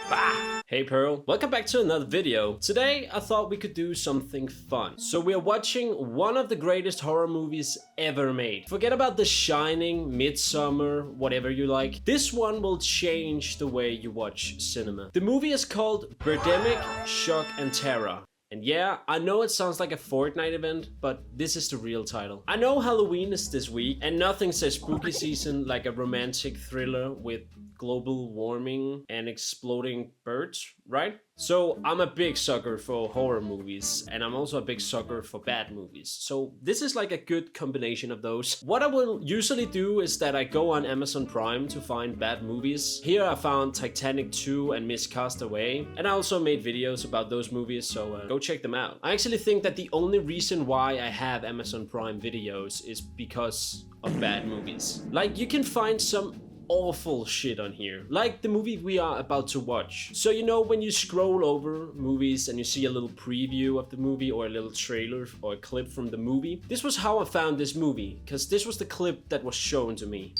Bah! Hey Pearl, welcome back to another video. Today I thought we could do something fun. So we are watching one of the greatest horror movies ever made. Forget about The Shining, Midsommar, whatever you like. This one will change the way you watch cinema. The movie is called Birdemic, Shock and Terror. And yeah, I know it sounds like a Fortnite event, but this is the real title. I know Halloween is this week, and nothing says spooky season like a romantic thriller with global warming and exploding birds, right? So I'm a big sucker for horror movies, and I'm also a big sucker for bad movies. So this is like a good combination of those. What I will usually do is that I go on Amazon Prime to find bad movies. Here I found Titanic 2 and Miss Castaway, and I also made videos about those movies, so go check them out. I actually think that the only reason why I have Amazon Prime videos is because of bad movies. Like, you can find some awful shit on here, like the movie we are about to watch. So you know, when you scroll over movies and you see a little preview of the movie or a little trailer or a clip from the movie, this was how I found this movie, because this was the clip that was shown to me.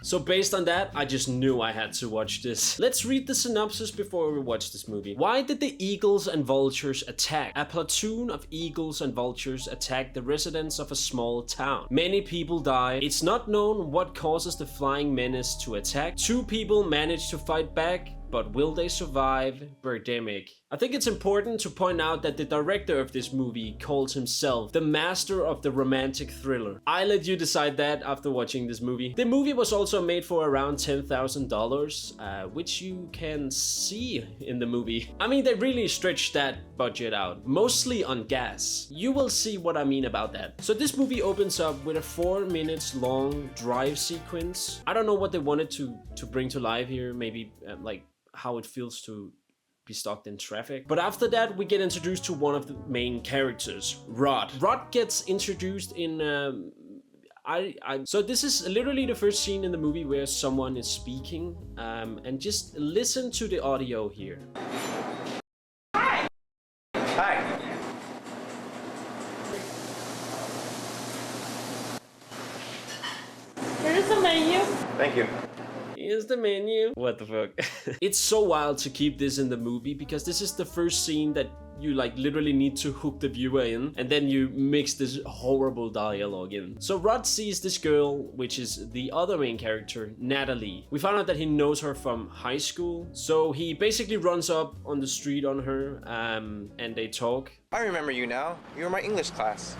So based on that, I just knew I had to watch this. Let's read the synopsis before we watch this movie. Why did the eagles and vultures attack? A platoon of eagles and vultures attacked the residents of a small town. Many people die. It's not known what causes the flying menace to attack. 2 people managed to fight back, but will they survive? Birdemic. I think it's important to point out that the director of this movie calls himself the master of the romantic thriller. I let you decide that after watching this movie. The movie was also made for around $10,000, which you can see in the movie. I mean, they really stretched that budget out, mostly on gas. You will see what I mean about that. So this movie opens up with a 4 minutes long drive sequence. I don't know what they wanted to bring to life here, maybe like how it feels to be stuck in traffic. But after that, we get introduced to one of the main characters, Rod. Rod gets introduced in so this is literally the first scene in the movie where someone is speaking, and just listen to the audio here. Hi. Hi. Here's the menu. Thank you. Here's the menu. What the fuck? It's so wild to keep this in the movie because this is the first scene that you like literally need to hook the viewer in, and then you mix this horrible dialogue in. So Rod sees this girl, which is the other main character, Natalie. We found out that he knows her from high school, so he basically runs up on the street on her, and they talk. I remember you now. You were my English class.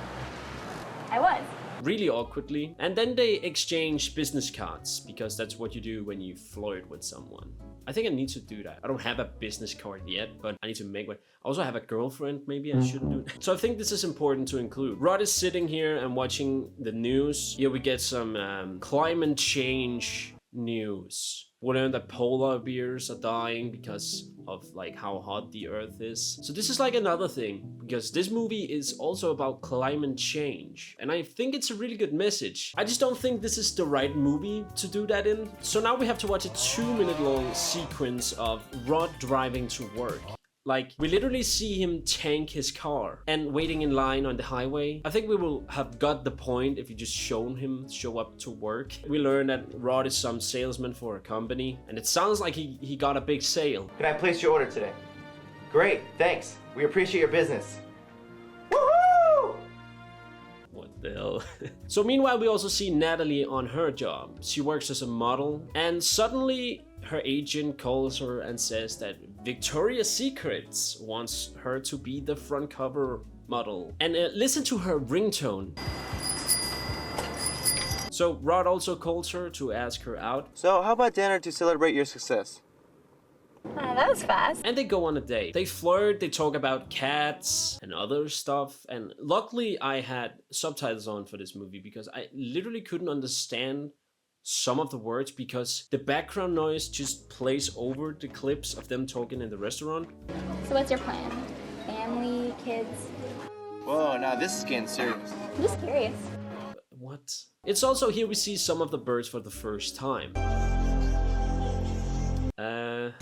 I was. Really awkwardly, and then they exchange business cards, because that's what you do when you flirt with someone. I think I need to do that. I don't have a business card yet, but I need to make one. I also have a girlfriend, maybe I shouldn't do it. So I think this is important to include. Rod is sitting here and watching the news. Here we get some climate change news. We learn that polar bears are dying because of like how hot the earth is. So this is like another thing, because this movie is also about climate change, and I think it's a really good message. I just don't think this is the right movie to do that in. So now we have to watch a 2-minute long sequence of Rod driving to work. Like, we literally see him tank his car and waiting in line on the highway. I think we will have got the point if you just shown him show up to work. We learn that Rod is some salesman for a company, and it sounds like he got a big sale. Can I place your order today? Great, thanks. We appreciate your business. Woohoo! What the hell? So meanwhile, we also see Natalie on her job. She works as a model, and suddenly her agent calls her and says that Victoria's Secrets wants her to be the front cover model. And listen to her ringtone. So Rod also calls her to ask her out. So how about dinner to celebrate your success? That was fast. And they go on a date. They flirt, they talk about cats and other stuff. And luckily I had subtitles on for this movie, because I literally couldn't understand some of the words because the background noise just plays over the clips of them talking in the restaurant. So what's your plan? Family, kids? Whoa, now this is getting serious. I'm just curious. What? It's also here we see some of the birds for the first time.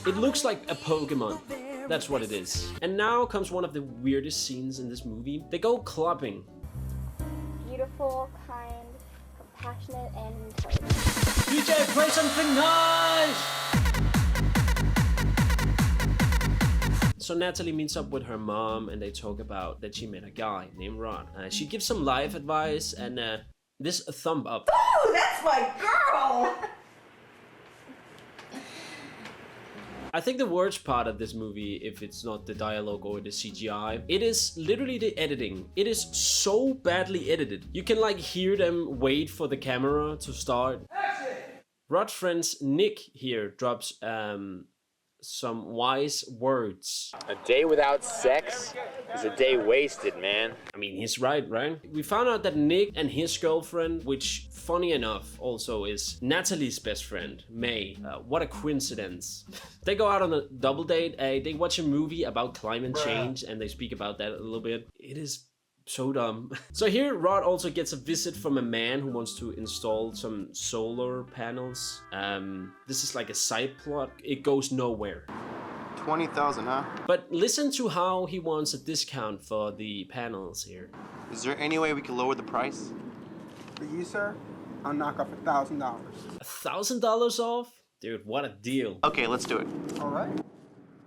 It looks like a Pokemon. That's what it is. And now comes one of the weirdest scenes in this movie. They go clubbing. Beautiful, kind, compassionate, and intelligent. DJ, play something nice! So Natalie meets up with her mom and they talk about that she met a guy named Ron. She gives some life advice and this thumb up. Oh, that's my girl! I think the worst part of this movie, if it's not the dialogue or the CGI, it is literally the editing. It is so badly edited. You can like hear them wait for the camera to start. Rod's friend Nick here drops some wise words. A day without sex is a day wasted, man. I mean, he's right? We found out that Nick and his girlfriend, which funny enough also is Natalie's best friend, May. What a coincidence. They go out on a double date. They watch a movie about climate change and they speak about that a little bit. It is so dumb. So here Rod also gets a visit from a man who wants to install some solar panels. This is like a side plot. It goes nowhere. 20,000, huh? But listen to how he wants a discount for the panels here. Is there any way we can lower the price? For you, sir, I'll knock off $1,000. $1,000 off? Dude, what a deal. Okay, let's do it. All right.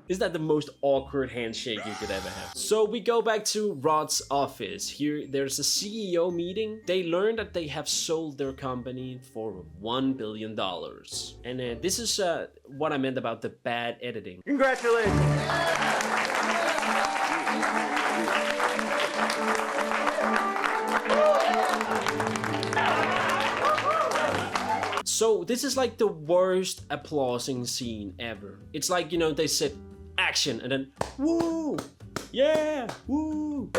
Is that the most awkward handshake you could ever have? So we go back to Rod's office. Here there's a CEO meeting. They learn that they have sold their company for $1 billion. And this is what I meant about the bad editing. Congratulations! So this is like the worst applauding scene ever. It's like, you know, they said action and then woo, yeah, woo.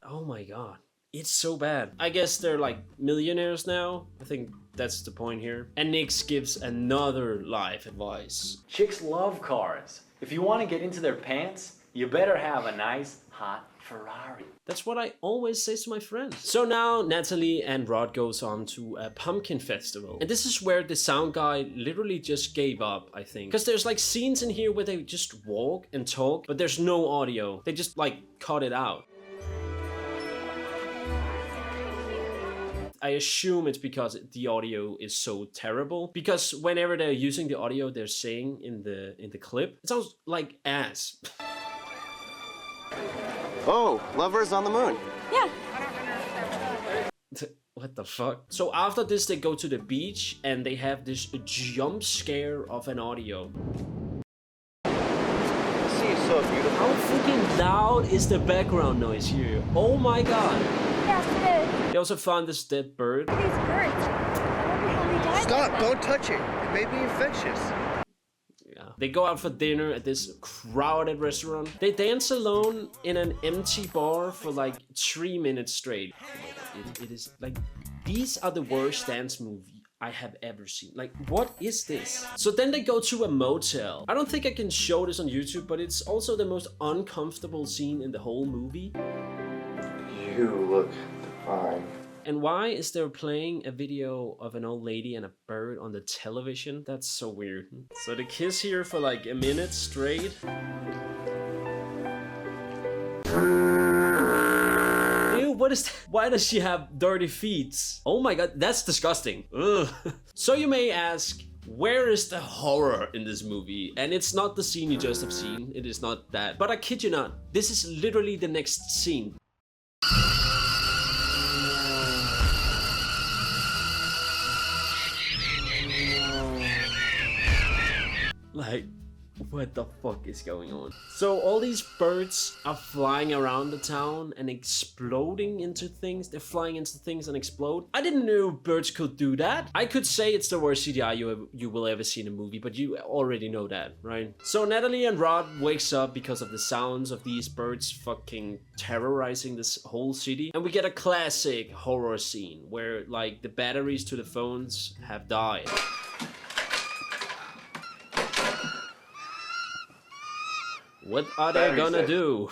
Oh my god, it's so bad. I guess they're like millionaires now. I think that's the point here. And Nix gives another life advice. Chicks love cars. If you want to get into their pants, you better have a nice, hot Ferrari. That's what I always say to my friends. So now Natalie and Rod goes on to a pumpkin festival. And this is where the sound guy literally just gave up, I think. Because there's like scenes in here where they just walk and talk, but there's no audio. They just like cut it out. I assume it's because the audio is so terrible. Because whenever they're using the audio they're saying in the clip, it sounds like ass. Oh, lovers on the moon. Yeah. What the fuck? So after this they go to the beach and they have this jump scare of an audio. The sea is so beautiful. How freaking loud is the background noise here? Oh my god. Yes, it is. They also found this dead bird. These birds. I wonder how they died. Stop, don't touch it. It may be infectious. Yeah. They go out for dinner at this crowded restaurant. They dance alone in an empty bar for like 3 minutes straight. Oh my god, it is like, these are the worst dance moves I have ever seen. Like, what is this? So then they go to a motel. I don't think I can show this on YouTube, but it's also the most uncomfortable scene in the whole movie. You look fine. And why is there playing a video of an old lady and a bird on the television? That's so weird. So they kiss here for like a minute straight. Ew, what is that? Why does she have dirty feet? Oh my god, that's disgusting. Ugh. So you may ask, where is the horror in this movie? And it's not the scene you just have seen. It is not that. But I kid you not, this is literally the next scene. Like, what the fuck is going on? So all these birds are flying around the town and exploding into things. They're flying into things and explode. I didn't know birds could do that. I could say it's the worst CGI you will ever see in a movie, but you already know that, right? So Natalie and Rod wakes up because of the sounds of these birds fucking terrorizing this whole city. And we get a classic horror scene where like the batteries to the phones have died. What are they Battery gonna safe. do?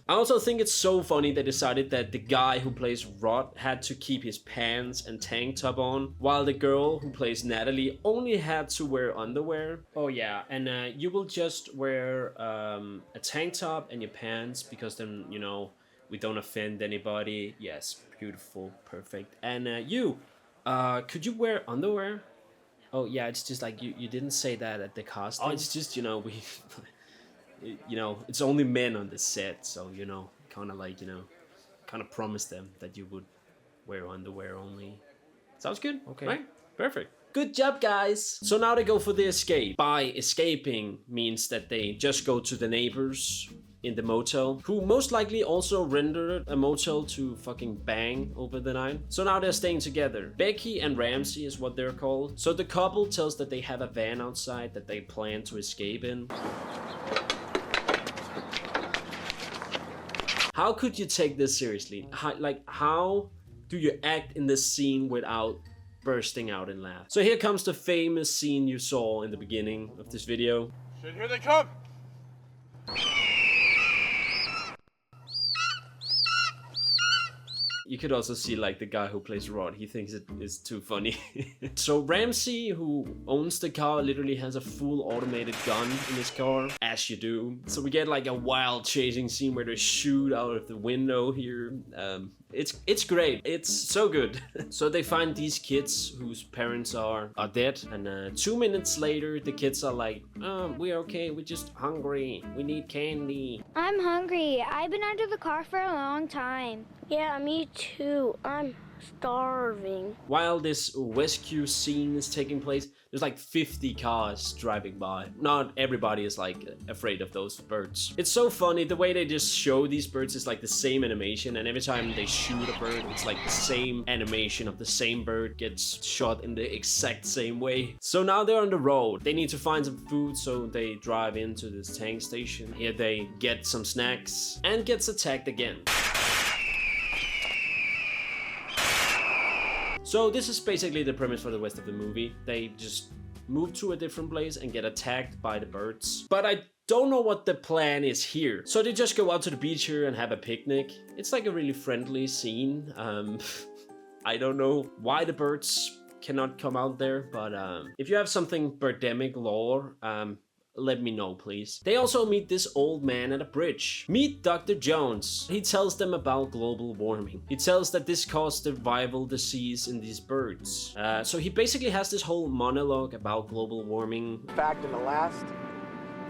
I also think it's so funny they decided that the guy who plays Rod had to keep his pants and tank top on, while the girl who plays Natalie only had to wear underwear. Oh yeah, and you will just wear a tank top and your pants, because then, you know, we don't offend anybody. Yes, beautiful, perfect. And could you wear underwear? Oh yeah, it's just like you didn't say that at the casting. Oh, it's just, you know, we you know, it's only men on the set, so, you know, kind of like, you know, kind of promised them that you would wear underwear only. Sounds good. Okay. Right? Perfect. Good job, guys. So now they go for the escape. By escaping means that they just go to the neighbors in the motel, who most likely also rendered a motel to fucking bang over the night. So now they're staying together. Becky and Ramsey is what they're called. So the couple tells that they have a van outside that they plan to escape in. How could you take this seriously? How do you act in this scene without bursting out in laughs? So here comes the famous scene you saw in the beginning of this video. Shit, here they come. You could also see like the guy who plays Rod, he thinks it is too funny. So Ramsey, who owns the car, literally has a full automated gun in his car, as you do. So we get like a wild chasing scene where they shoot out of the window here. It's great. It's so good. So they find these kids whose parents are dead, and 2 minutes later the kids are like, we're okay, we're just hungry, we need candy. I'm hungry. I've been under the car for a long time. Yeah, me too. I'm starving. While this rescue scene is taking place, there's like 50 cars driving by. Not everybody is like afraid of those birds. It's so funny, the way they just show these birds is like the same animation, and every time they shoot a bird, it's like the same animation of the same bird gets shot in the exact same way. So now they're on the road. They need to find some food, so they drive into this tank station. Here they get some snacks and gets attacked again. So this is basically the premise for the rest of the movie. They just move to a different place and get attacked by the birds. But I don't know what the plan is here. So they just go out to the beach here and have a picnic. It's like a really friendly scene. I don't know why the birds cannot come out there, but if you have something Birdemic lore, let me know, please. They also meet this old man at a bridge. Meet Dr. Jones. He tells them about global warming. He tells that this caused the viral disease in these birds. So he basically has this whole monologue about global warming. In fact, in the last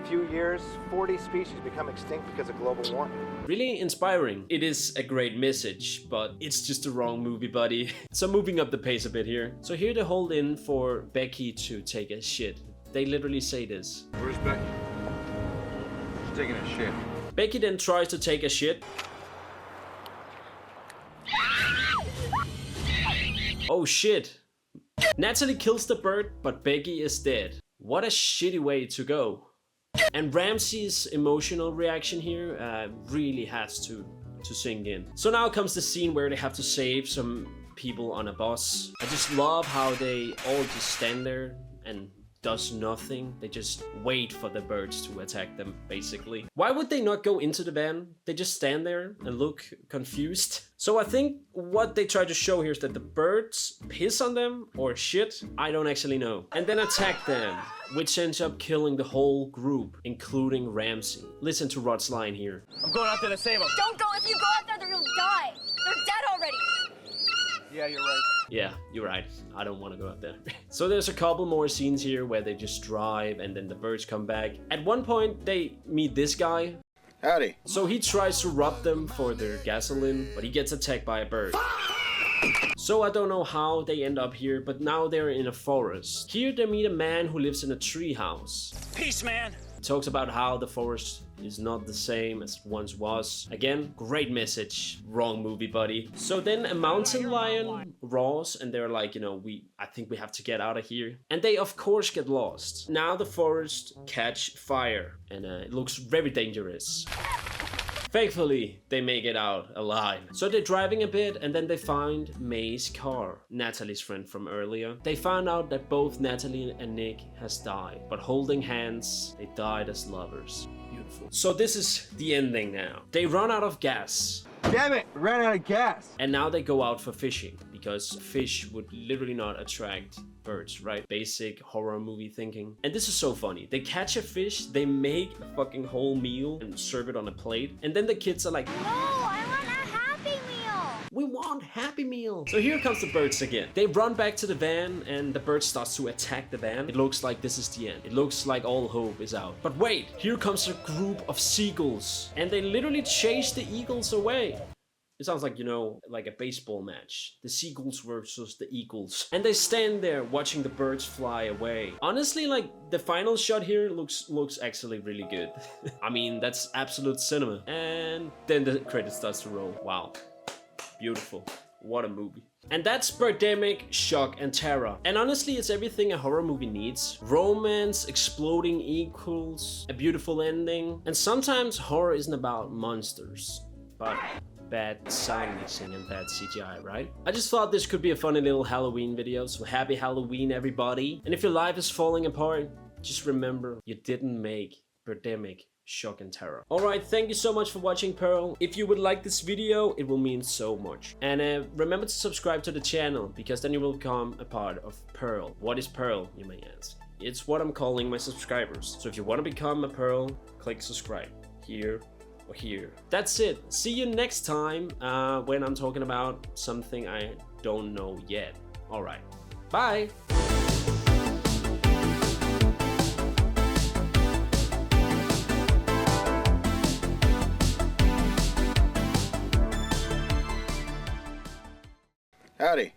few years, 40 species become extinct because of global warming. Really inspiring. It is a great message, but it's just the wrong movie, buddy. So moving up the pace a bit here. So here they hold in for Becky to take a shit. They literally say this. Where's Becky? She's taking a shit. Becky then tries to take a shit. Oh shit. Natalie kills the bird, but Becky is dead. What a shitty way to go. And Ramsey's emotional reaction here really has to sink in. So now comes the scene where they have to save some people on a bus. I just love how they all just stand there and does nothing. They just wait for the birds to attack them, basically. Why would they not go into the van? They just stand there and look confused. So I think what they try to show here is that the birds piss on them or shit, I don't actually know, and then attack them, which ends up killing the whole group, including Ramsey. Listen to Rod's line here. I'm going out there to save them. Don't go. If you go out there, you'll die. They're dead already. Yeah, you're right. Yeah, you're right. I don't want to go out there. So there's a couple more scenes here where they just drive and then the birds come back. At one point, they meet this guy. Howdy. So he tries to rob them for their gasoline, but he gets attacked by a bird. So I don't know how they end up here, but now they're in a forest. Here they meet a man who lives in a tree house. Peace, man. He talks about how the forest is not the same as it once was. Again, great message. Wrong movie, buddy. So then a mountain lion roars and they're like, you know, I think we have to get out of here. And they of course get lost. Now the forest catch fire and it looks very dangerous. Thankfully, they make it out alive. So they're driving a bit and then they find May's car, Natalie's friend from earlier. They found out that both Natalie and Nick has died, but holding hands, they died as lovers. Beautiful. beautiful. So this is the ending now. They run out of gas. Damn it, we ran out of gas. And now they go out for fishing, because fish would literally not attract birds, right? Basic horror movie thinking. And this is so funny. They catch a fish, they make a fucking whole meal and serve it on a plate. And then the kids are like, No, I want a Happy Meal. we want Happy Meal. So here comes the birds again. They run back to the van and the bird starts to attack the van. It looks like this is the end. It looks like all hope is out. But wait, here comes a group of seagulls and they literally chase the eagles away. It sounds like, you know, like a baseball match. The seagulls versus the eagles. And they stand there watching the birds fly away. Honestly, like, the final shot here looks actually really good. I mean, that's absolute cinema. And then the credits starts to roll. Wow. Beautiful. What a movie. And that's Birdemic, Shock and Terror. And honestly, it's everything a horror movie needs. Romance, exploding equals, a beautiful ending. And sometimes horror isn't about monsters, but bad sound mixing and bad CGI, right? I just thought this could be a funny little Halloween video, so happy Halloween everybody. And if your life is falling apart, just remember you didn't make Birdemic, Shock and Terror. Alright, thank you so much for watching, Pearl. If you would like this video, it will mean so much. And remember to subscribe to the channel, because then you will become a part of Pearl. What is Pearl, you may ask? It's what I'm calling my subscribers. So if you want to become a Pearl, click subscribe here. Here. That's it. See you next time when I'm talking about something I don't know yet. Alright. Bye. Howdy.